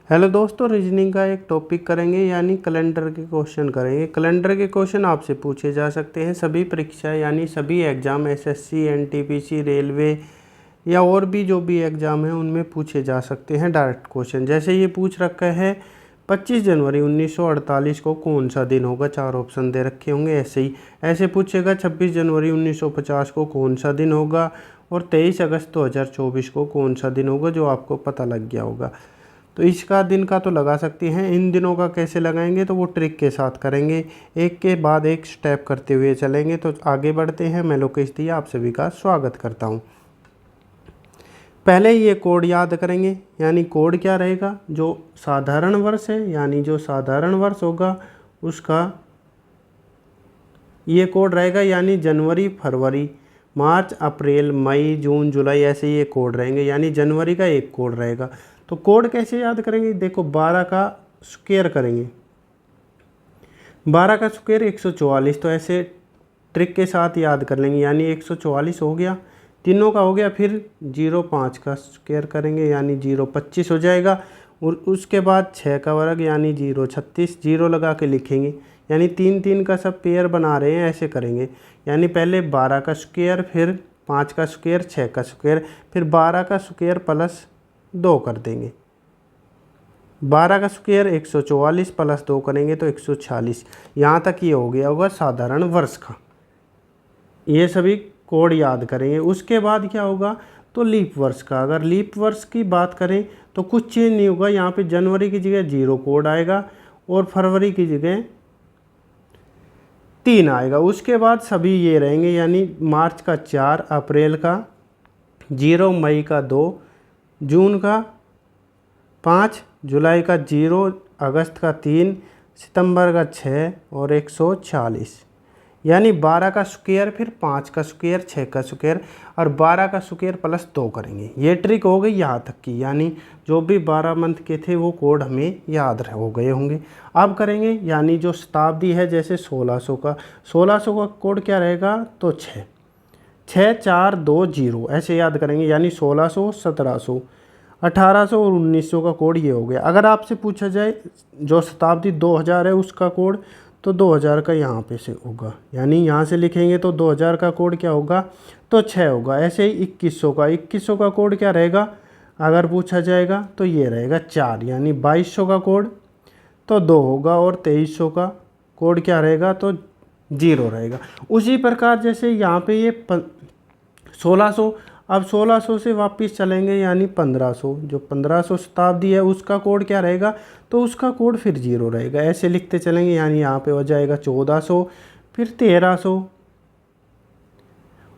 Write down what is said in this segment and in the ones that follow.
Hello दोस्तों, reasoning का एक टॉपिक करेंगे यानी कैलेंडर के क्वेश्चन करेंगे। कैलेंडर के क्वेश्चन आपसे पूछे जा सकते हैं सभी परीक्षा यानी सभी एग्ज़ाम एसएससी, एनटीपीसी, रेलवे या और भी जो भी एग्ज़ाम है उनमें पूछे जा सकते हैं डायरेक्ट क्वेश्चन। जैसे ये पूछ रखा है 25 जनवरी 1948 को कौन सा दिन होगा, 4 ऑप्शन दे रखे होंगे। ऐसे पूछेगा 26 जनवरी 1950 को कौन सा दिन होगा और 23 अगस्त 2024 को कौन सा दिन होगा, जो आपको पता लग गया होगा। तो इसका दिन का तो लगा सकते हैं, इन दिनों का कैसे लगाएंगे तो वो ट्रिक के साथ करेंगे, एक के बाद एक स्टेप करते हुए चलेंगे। तो आगे बढ़ते हैं। मैं लोकेश दिया आप सभी का स्वागत करता हूँ। पहले ये कोड याद करेंगे, यानी कोड क्या रहेगा, जो साधारण वर्ष है यानी जो साधारण वर्ष होगा उसका ये कोड रहेगा, यानी जनवरी, फरवरी, मार्च, अप्रैल, मई, जून, जुलाई, ऐसे ये कोड रहेंगे, यानी जनवरी का एक कोड रहेगा। तो कोड कैसे याद करेंगे, देखो 12 का स्क्वायर करेंगे, 12 का स्क्वायर 144, तो ऐसे ट्रिक के साथ याद कर लेंगे, यानी 144 हो गया, तीनों का हो गया। फिर 0,5 का स्क्वायर करेंगे यानी 0,25 हो जाएगा, और उसके बाद 6 का वर्ग यानी 0,36, 0 लगा के लिखेंगे, यानी 3 का सब पेयर बना रहे हैं, ऐसे करेंगे। यानी पहले 12 का स्क्वायर, फिर 5 का स्क्वायर, 6 का स्क्वायर, फिर 12 का स्क्वायर प्लस 2 कर देंगे। 12 का स्क्वायर 144 प्लस 2 करेंगे तो 146। यहाँ तक ये हो गया होगा साधारण वर्ष का। ये सभी कोड याद करेंगे। उसके बाद क्या होगा तो लीप वर्ष का। अगर लीप वर्ष की बात करें तो कुछ चेंज नहीं होगा, यहाँ पे जनवरी की जगह 0 कोड आएगा और फरवरी की जगह 3 आएगा। उसके बाद सभी ये रहेंगे, यानी मार्च का 4, अप्रैल का 0, मई का 2, जून का 5, जुलाई का 0, अगस्त का 3, सितंबर का 6 और 140। यानी 12 का स्क्वायर, फिर 5 का स्क्वायर, 6 का स्क्वायर और 12 का स्क्वायर प्लस 2 करेंगे। ये ट्रिक हो गई यहाँ तक की, यानी जो भी 12 मंथ के थे वो कोड हमें याद हो गए होंगे। अब करेंगे यानी जो शताब्दी है, जैसे 1600 का कोड क्या रहेगा तो 6, 4 2 0 ऐसे याद करेंगे, यानी 1600, 1700, 1800 और 1900 का कोड ये हो गया। अगर आपसे पूछा जाए जो शताब्दी 2000 है उसका कोड, तो 2000 का यहाँ पे से होगा, यानी यहाँ से लिखेंगे तो 2000 का कोड क्या होगा तो 6 होगा। ऐसे ही 2100 का कोड क्या रहेगा अगर पूछा जाएगा तो ये रहेगा 4, यानी 2200 का कोड तो 2 होगा, और 2300 का कोड क्या रहेगा तो 0 रहेगा। उसी प्रकार जैसे यहाँ पे ये 1600, अब 1600 से वापस चलेंगे यानी 1500, जो 1500 शताब्दी है उसका कोड क्या रहेगा तो उसका कोड फिर 0 रहेगा। ऐसे लिखते चलेंगे, यानी यहाँ पे हो जाएगा 1400, फिर 1300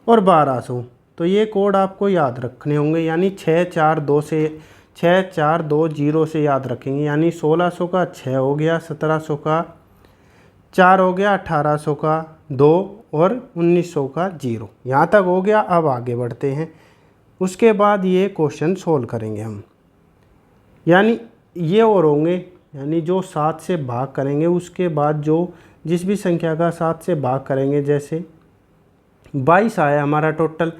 और 1200। तो ये कोड आपको याद रखने होंगे, यानी 642 से याद रखेंगे, यानी 1600 का 6 हो गया, 1700 का 4 हो गया, 1800 का 2 और 1900 का 0। यहाँ तक हो गया। अब आगे बढ़ते हैं। उसके बाद ये क्वेश्चन सोल्व करेंगे हम, यानी ये और होंगे, यानी जो 7 से भाग करेंगे उसके बाद जो जिस भी संख्या का 7 से भाग करेंगे, जैसे 22 आया हमारा टोटल,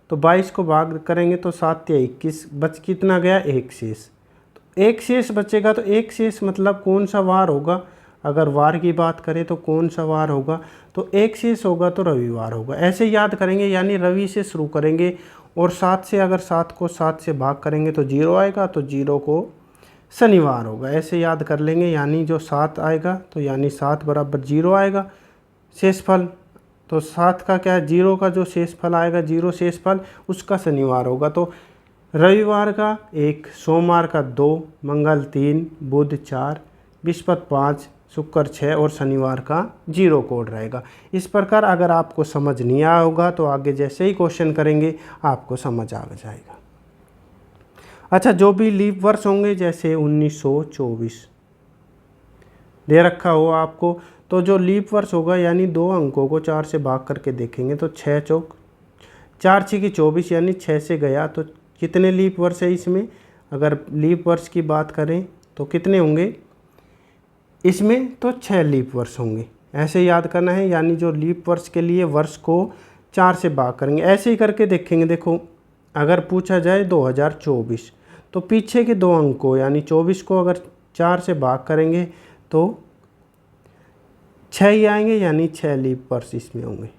तो 22 को भाग करेंगे तो 7 या 21, बच कितना गया एक शेष। तो एक शेष बचेगा, तो एक शेष मतलब कौन सा वार होगा, अगर वार की बात करें तो कौन सा वार होगा तो एक शेष होगा तो रविवार होगा। ऐसे याद करेंगे, यानी रवि से शुरू करेंगे और 7 से अगर 7 को 7 से भाग करेंगे तो 0 आएगा, तो 0 को शनिवार होगा। ऐसे याद कर लेंगे, यानी जो 7 आएगा तो यानी 7 बराबर 0 आएगा शेषफल, तो 7 का क्या है 0 का जो शेषफल आएगा 0 शेषफल उसका शनिवार होगा। तो रविवार का 1, सोमवार का 2, मंगल 3, बुध 4, बृहस्पति 5, शुक्र 6 और शनिवार का 0 कोड रहेगा। इस प्रकार अगर आपको समझ नहीं आया होगा तो आगे जैसे ही क्वेश्चन करेंगे आपको समझ आ जाएगा। अच्छा, जो भी लीप वर्ष होंगे जैसे 1924 दे रखा हो आपको, तो जो लीप वर्ष होगा यानी 2 अंकों को 4 से भाग करके देखेंगे तो 6 चौक 4 6 की 24, यानी 6 से गया तो कितने लीप वर्ष है इसमें। अगर लीप वर्ष की बात करें तो कितने होंगे इसमें, तो 6 लीप वर्ष होंगे। ऐसे याद करना है, यानी जो लीप वर्ष के लिए वर्ष को 4 से भाग करेंगे। ऐसे ही करके देखेंगे। देखो अगर पूछा जाए 2024 तो पीछे के 2 अंक को यानी 24 को अगर 4 से भाग करेंगे तो 6 ही आएंगे, यानी 6 लीप वर्ष इसमें होंगे।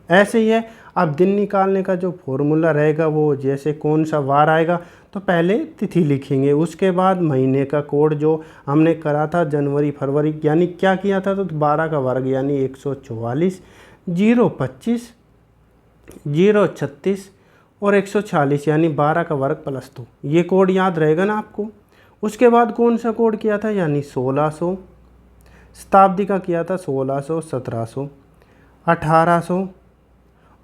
ऐसे ही है। अब दिन निकालने का जो फॉर्मूला रहेगा वो जैसे कौन सा वार आएगा तो पहले तिथि लिखेंगे, उसके बाद महीने का कोड जो हमने करा था जनवरी फरवरी, यानी क्या किया था तो 12 का वर्ग यानी 144, 025, 036 और 146 यानी 12 का वर्ग प्लस 2। ये कोड याद रहेगा ना आपको। उसके बाद कौन सा कोड किया था यानी 1600, शताब्दी का किया था 1600, 1700, 1800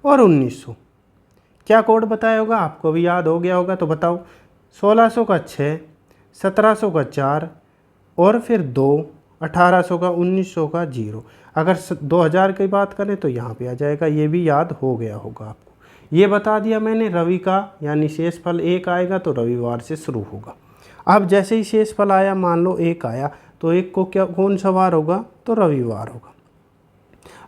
और 1900। क्या कोड बताया होगा, आपको भी याद हो गया होगा तो बताओ। 1600 का 6, 1700 का 4 और फिर 2, 1800 का, 1900 का 0। अगर 2000 की बात करें तो यहाँ पे आ जाएगा, ये भी याद हो गया होगा आपको। ये बता दिया मैंने। रवि का यानी शेषफल 1 आएगा तो रविवार से शुरू होगा। अब जैसे ही शेषफल आया, मान लो 1 आया तो 1 को क्या कौन सा वार होगा तो रविवार होगा।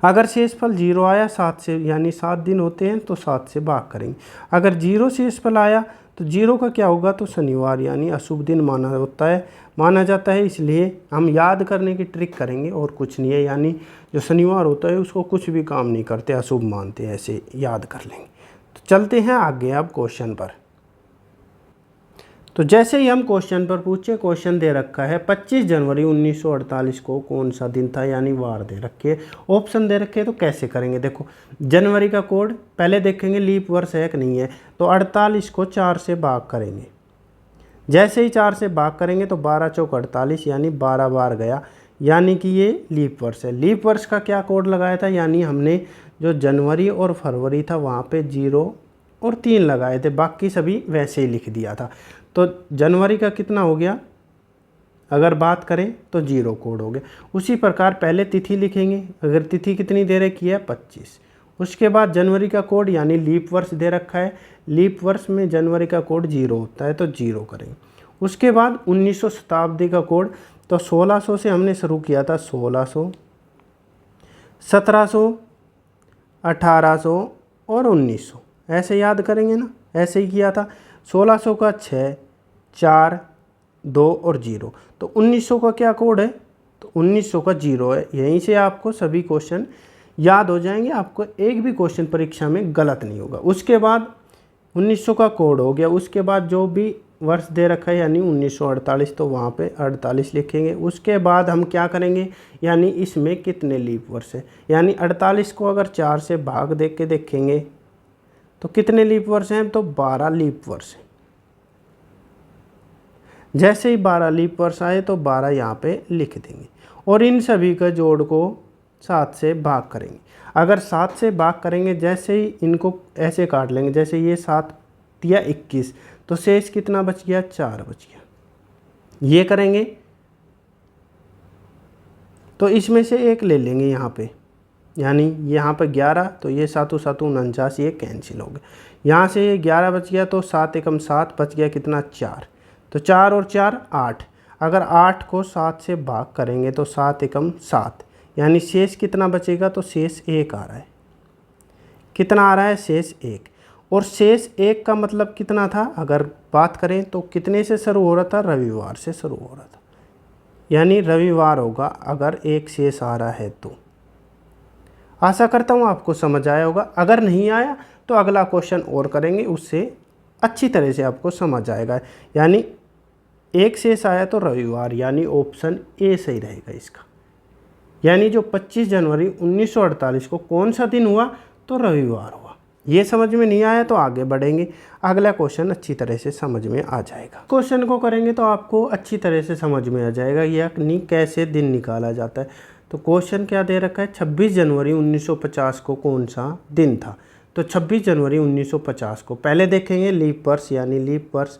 अगर शेषफल 0 आया 7 से, यानी 7 दिन होते हैं तो 7 से भाग करेंगे। अगर 0 शेषफल आया तो 0 का क्या होगा तो शनिवार, यानी अशुभ दिन माना जाता है। इसलिए हम याद करने की ट्रिक करेंगे और कुछ नहीं है, यानी जो शनिवार होता है उसको कुछ भी काम नहीं करते, अशुभ मानते हैं, ऐसे याद कर लेंगे। तो चलते हैं आगे अब क्वेश्चन पर। तो जैसे ही हम क्वेश्चन पर पूछे, क्वेश्चन दे रखा है 25 जनवरी 1948 को कौन सा दिन था, यानी वार दे रखे, ऑप्शन दे रखे। तो कैसे करेंगे, देखो जनवरी का कोड पहले देखेंगे लीप वर्ष है कि नहीं है। तो 48 को 4 से भाग करेंगे। जैसे ही 4 से भाग करेंगे तो 12 चौक 48 यानी 12 बार गया, यानी कि ये लीप वर्ष है। लीप वर्ष का क्या कोड लगाया था, यानी हमने जो जनवरी और फरवरी था वहाँ पे 0 और 3 लगाए थे, बाकी सभी वैसे ही लिख दिया था। तो जनवरी का कितना हो गया, अगर बात करें तो 0 कोड हो गया। उसी प्रकार पहले तिथि लिखेंगे। अगर तिथि कितनी दे रखी है 25, उसके बाद जनवरी का कोड यानी लीप वर्ष दे रखा है। लीप वर्ष में जनवरी का कोड 0 होता है तो 0 करेंगे। उसके बाद 1900 शताब्दी का कोड, तो 1600 से हमने शुरू किया था, 1600, 1700, 1800 और 1900, ऐसे याद करेंगे ना, ऐसे ही किया था। 1600 का 6, 4, 2 और 0। तो 1900 का क्या कोड है तो 1900 का 0 है। यहीं से आपको सभी क्वेश्चन याद हो जाएंगे, आपको एक भी क्वेश्चन परीक्षा में गलत नहीं होगा। उसके बाद 1900 का कोड हो गया। उसके बाद जो भी वर्ष दे रखा है यानी 1948, तो वहाँ पे 48 लिखेंगे। उसके बाद हम क्या करेंगे, यानी इसमें कितने लीप वर्ष है, यानी 48 को अगर 4 से भाग दे के देखेंगे तो कितने लीप वर्ष हैं, तो 12 लीप वर्ष हैं। जैसे ही 12 लीप वर्ष आए तो 12 यहाँ पे लिख देंगे और इन सभी का जोड़ को 7 से भाग करेंगे। अगर 7 से भाग करेंगे, जैसे ही इनको ऐसे काट लेंगे, जैसे ये 7 या 21, तो शेष कितना बच गया, 4 बच गया। ये करेंगे तो इसमें से एक ले लेंगे यहाँ पे, यानी यहाँ पे 11, तो ये 7 7 49, ये कैंसिल हो गया। यहाँ से ये 11 बच गया तो 7 एकम 7 बच गया कितना, 4। तो 4 और 4 8। अगर 8 को 7 से भाग करेंगे तो 7 एकम 7, यानी शेष कितना बचेगा, तो शेष 1 आ रहा है। कितना आ रहा है, शेष 1। और शेष 1 का मतलब कितना था, अगर बात करें तो कितने से शुरू हो रहा था, रविवार से शुरू हो रहा था, यानी रविवार होगा अगर 1 शेष आ रहा है तो। आशा करता हूँ आपको समझ आया होगा। अगर नहीं आया तो अगला क्वेश्चन और करेंगे, उससे अच्छी तरह से आपको समझ आएगा। यानी 1 शेष आया तो रविवार, यानी ऑप्शन ए सही रहेगा इसका। यानी जो 25 जनवरी 1948 को कौन सा दिन हुआ, तो रविवार हुआ। ये समझ में नहीं आया तो आगे बढ़ेंगे, अगला क्वेश्चन अच्छी तरह से समझ में आ जाएगा। क्वेश्चन को करेंगे तो आपको अच्छी तरह से समझ में आ जाएगा यानी कैसे दिन निकाला जाता है। तो क्वेश्चन क्या दे रखा है, 26 जनवरी 1950 को कौन सा दिन था। तो 26 जनवरी 1950 को पहले देखेंगे लीप वर्ष, यानी लीप वर्ष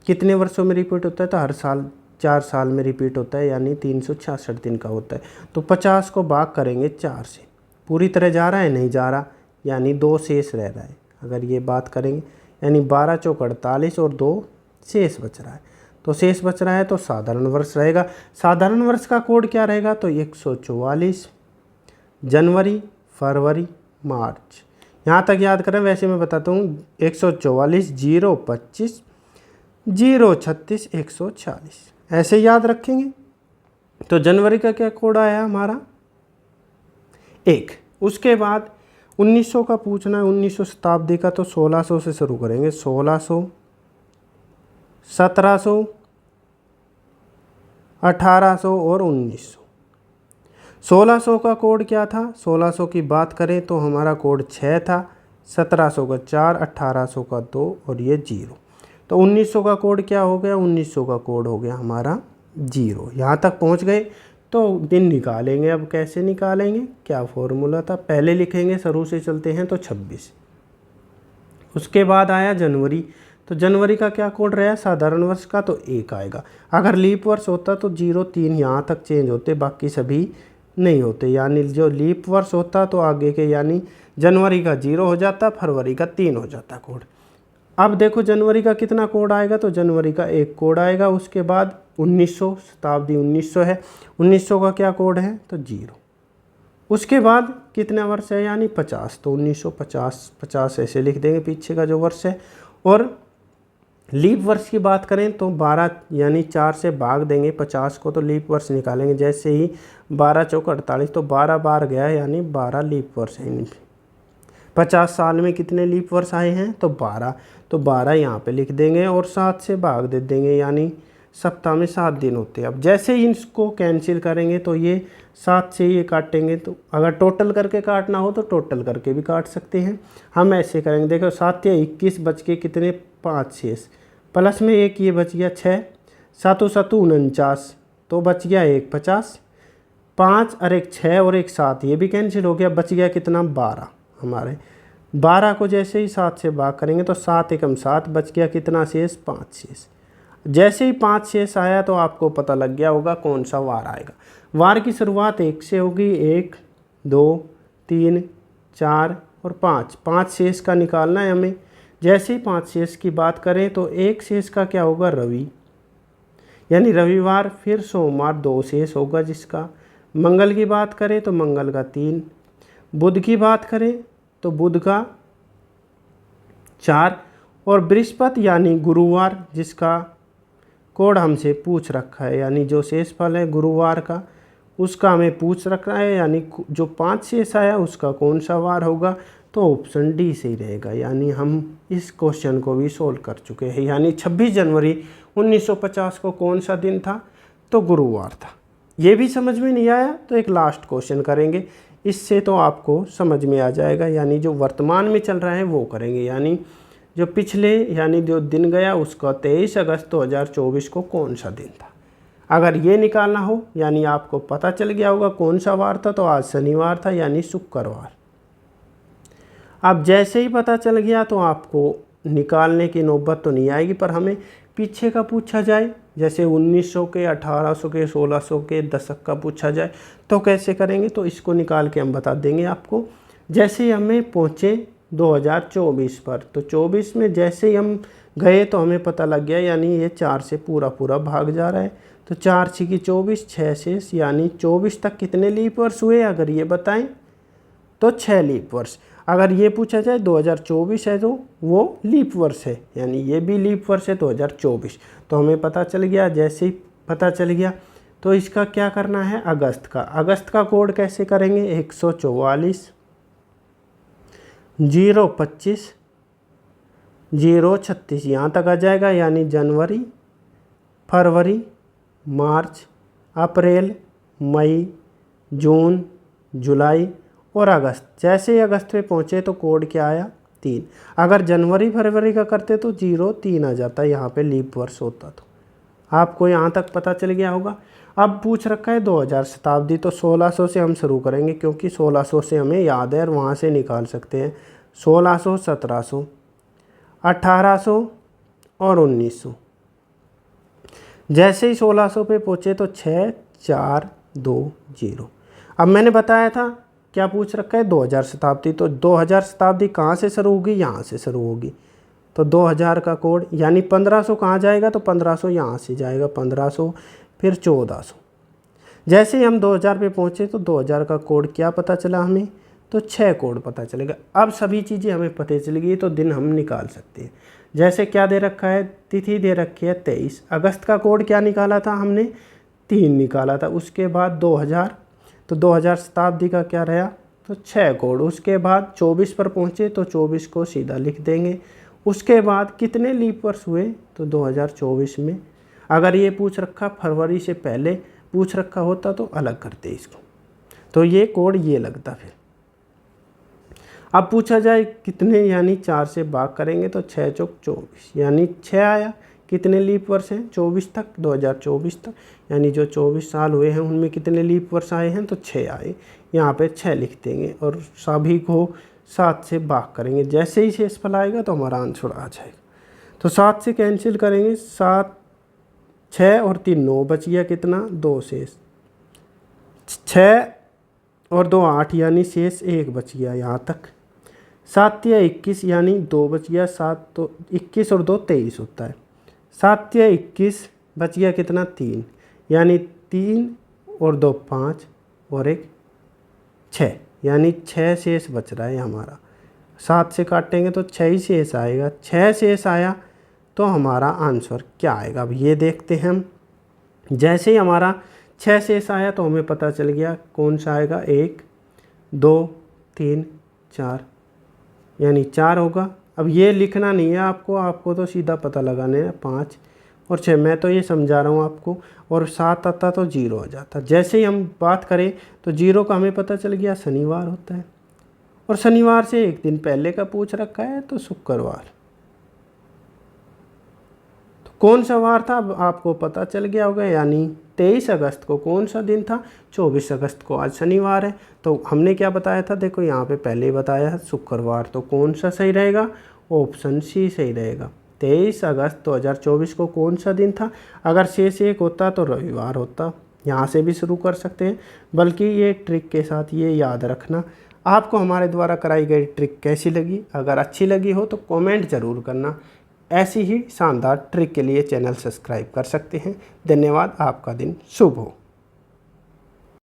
कितने वर्षों में रिपीट होता है, तो हर साल 4 साल में रिपीट होता है, यानी 366 दिन का होता है। तो 50 को भाग करेंगे 4 से, पूरी तरह जा रहा है, नहीं जा रहा, यानी 2 शेष रह रहा है। अगर ये बात करेंगे यानी 12 चौक 48 और 2 शेष बच रहा है, तो शेष बच रहा है तो साधारण वर्ष रहेगा। साधारण वर्ष का कोड क्या रहेगा, तो 144 जनवरी फरवरी मार्च, यहाँ तक याद करें। वैसे मैं बताता हूँ 144 025 036,140 ऐसे याद रखेंगे। तो जनवरी का क्या कोड आया हमारा 1। उसके बाद 1900 का पूछना है, 1900 शताब्दी का, तो 1600 से शुरू करेंगे। 1600, 1700, 1800 और 1900। 1600 का कोड क्या था? 1600 की बात करें तो हमारा कोड 6 था, 1700 का 4, 1800 का 2 और ये 0। तो 1900 का कोड क्या हो गया? 1900 का कोड हो गया हमारा 0। यहाँ तक पहुँच गए तो दिन निकालेंगे। अब कैसे निकालेंगे, क्या फॉर्मूला था? पहले लिखेंगे, शुरू से चलते हैं, तो 26। उसके बाद आया जनवरी, तो जनवरी का क्या कोड रहा? साधारण वर्ष का तो 1 आएगा। अगर लीप वर्ष होता तो 0, 3 यहाँ तक चेंज होते, बाकी सभी नहीं होते। यानी जो लीप वर्ष होता तो आगे के, यानी जनवरी का 0 हो जाता, फरवरी का 3 हो जाता कोड। अब देखो जनवरी का कितना कोड आएगा, तो जनवरी का 1 कोड आएगा। उसके बाद 1900, शताब्दी 1900 है, 1900 का क्या कोड है? तो 0। उसके बाद कितना वर्ष है? यानी 50, तो 1950, 50 ऐसे लिख देंगे पीछे का जो वर्ष है। और लीप वर्ष की बात करें तो 12, यानी 4 से भाग देंगे 50 को, तो लीप वर्ष निकालेंगे। जैसे ही 12 चौक 48, तो 12 बार गया, यानी 12 लीप वर्ष है। 50 साल में कितने लीप वर्ष आए हैं? तो 12, तो 12 यहाँ पे लिख देंगे और 7 से भाग दे देंगे, यानी सप्ताह में 7 दिन होते हैं। अब जैसे ही इसको कैंसिल करेंगे तो ये 7 से ये काटेंगे, तो अगर टोटल करके काटना हो तो टोटल करके भी काट सकते हैं। हम ऐसे करेंगे, देखो 7 या 21 बच के कितने? 5 शेष, प्लस में 1 ये बच गया 6, 7 7 49, तो बच गया 1 50, 5 और 1 6 और 1 7, ये भी कैंसिल हो गया, बच गया कितना? 12। हमारे 12 को जैसे ही 7 से भाग करेंगे तो 7 एकम 7, बच गया कितना शेष? 5 शेष। जैसे ही 5 शेष आया तो आपको पता लग गया होगा कौन सा वार आएगा। वार की शुरुआत 1 से होगी, 1 2 3 4 और 5, 5 शेष का निकालना है हमें। जैसे ही 5 शेष की बात करें तो 1 शेष का क्या होगा? रवि, यानी रविवार। फिर सोमवार 2 शेष होगा जिसका। मंगल की बात करें तो मंगल का 3, बुध की बात करें तो बुध का 4 और बृहस्पति यानी गुरुवार, जिसका कोड हमसे पूछ रखा है, यानी जो शेष फल है गुरुवार का उसका हमें पूछ रखना है, यानी जो 5 शेष आया उसका कौन सा वार होगा? तो ऑप्शन डी सही रहेगा। यानी हम इस क्वेश्चन को भी सोल्व कर चुके हैं। यानी 26 जनवरी 1950 को कौन सा दिन था? तो गुरुवार था। ये भी समझ में नहीं आया तो एक लास्ट क्वेश्चन करेंगे, इससे तो आपको समझ में आ जाएगा। यानी जो वर्तमान में चल रहा है वो करेंगे, यानी जो पिछले, यानी जो दिन गया उसका 23 अगस्त 2024 को कौन सा दिन था। अगर ये निकालना हो, यानी आपको पता चल गया होगा कौन सा वार था, तो आज शनिवार था, यानी शुक्रवार। अब जैसे ही पता चल गया तो आपको निकालने की नौबत तो नहीं आएगी, पर हमें पीछे का पूछा जाए, जैसे 1900 के, 1800 के, 1600 के दशक का पूछा जाए तो कैसे करेंगे? तो इसको निकाल के हम बता देंगे आपको। जैसे ही हमें पहुँचे 2024 पर, तो 24 में जैसे ही हम गए तो हमें पता लग गया, यानी ये 4 से पूरा पूरा भाग जा रहा है, तो 4 6 की 24, 6 शेष, यानी 24 तक कितने लीप वर्ष हुए? अगर ये बताएं तो 6 लीप वर्ष। अगर ये पूछा जाए 2024 है तो वो लीप वर्ष है, यानी ये भी लीप वर्ष है 2024। तो हमें पता चल गया। जैसे ही पता चल गया तो इसका क्या करना है? अगस्त का। अगस्त का कोड कैसे करेंगे? 144 025 036 यहाँ तक आ जाएगा, यानी जनवरी, फरवरी, मार्च, अप्रैल, मई, जून, जुलाई और अगस्त। जैसे ही अगस्त पे पहुँचे तो कोड क्या आया? 3। अगर जनवरी फरवरी का करते तो 03 आ जाता, यहाँ पे लीप वर्ष होता। तो आपको यहाँ तक पता चल गया होगा। अब पूछ रखा है 2000 शताब्दी, तो 1600 से हम शुरू करेंगे, क्योंकि 1600 से हमें याद है और वहाँ से निकाल सकते हैं। 1600, 1700, 1800 और 1900। जैसे ही 1600 पे पहुँचे तो 6 4 2 0। अब मैंने बताया था क्या पूछ रखा है? 2000 शताब्दी, तो 2000 शताब्दी कहाँ से शुरू होगी? यहाँ से शुरू होगी। तो 2000 का कोड, यानी 1500 कहाँ जाएगा? तो 1500 यहाँ से जाएगा, 1500 फिर 1400। जैसे ही हम 2000 पे पहुँचे तो 2000 का कोड क्या पता चला हमें? तो 6 कोड पता चलेगा। अब सभी चीज़ें हमें पता चल गई तो दिन हम निकाल सकते हैं। जैसे क्या दे रखा है, तिथि दे रखी है 23 अगस्त का कोड क्या निकाला था हमने, 3 निकाला था। उसके बाद 2000, तो 2000 शताब्दी का क्या रहा, तो 6 कोड। उसके बाद 24 पर पहुँचे तो 24 को सीधा लिख देंगे। उसके बाद कितने लीप वर्ष हुए, तो 2024 में। अगर ये पूछ रखा फरवरी से पहले पूछ रखा होता तो अलग करते इसको, तो ये कोड ये लगता। फिर अब पूछा जाए कितने, यानी 4 से भाग करेंगे तो 6 चौक 24, यानी 6 आया। कितने लीप वर्ष हैं, 24 तक, 2024 तक, यानी जो 24 साल हुए हैं उनमें कितने लीप वर्ष आए हैं, तो 6 आए। यहाँ पे 6 लिख देंगे और सभी को 7 से भाग करेंगे। जैसे ही शेषफल आएगा तो हमारा आंसर आ जाएगा। तो 7 से कैंसिल करेंगे, 7, 6 और 3 9, बच गया कितना, 2 शेष, 6 और 2 8, यानी शेष 1 बच गया यहाँ तक। 7 या 21, यानी 2 बच गया, 7 तो 21 और 2 23 होता है। 7 या 21 बच गया कितना, 3, यानी 3 और 2 5 और 1 6, यानी 6 शेष बच रहा है हमारा। 7 से काटेंगे तो 6 ही शेष आएगा। 6 शेष आया तो हमारा आंसर क्या आएगा, अब ये देखते हैं हम। जैसे ही हमारा 6 शेष आया तो हमें पता चल गया कौन सा आएगा, 1 2 3 4, यानी 4 होगा। अब ये लिखना नहीं है आपको तो सीधा पता लगाने है, 5 और 6, मैं तो ये समझा रहा हूँ आपको। और 7 आता तो 0 हो जाता। जैसे ही हम बात करें तो 0 का हमें पता चल गया शनिवार होता है, और शनिवार से एक दिन पहले का पूछ रखा है तो शुक्रवार। तो कौन सा वार था अब आपको पता चल गया होगा, यानी 23 अगस्त को कौन सा दिन था, 24 अगस्त को आज शनिवार है। तो हमने क्या बताया था, देखो यहाँ पे पहले ही बताया है शुक्रवार। तो कौन सा सही रहेगा, ऑप्शन सी सही रहेगा। 23 अगस्त 2024 को कौन सा दिन था, अगर शेष 1 होता तो रविवार होता। यहाँ से भी शुरू कर सकते हैं, बल्कि ये ट्रिक के साथ ये याद रखना। आपको हमारे द्वारा कराई गई ट्रिक कैसी लगी, अगर अच्छी लगी हो तो कमेंट ज़रूर करना। ऐसी ही शानदार ट्रिक के लिए चैनल सब्सक्राइब कर सकते हैं। धन्यवाद, आपका दिन शुभ हो।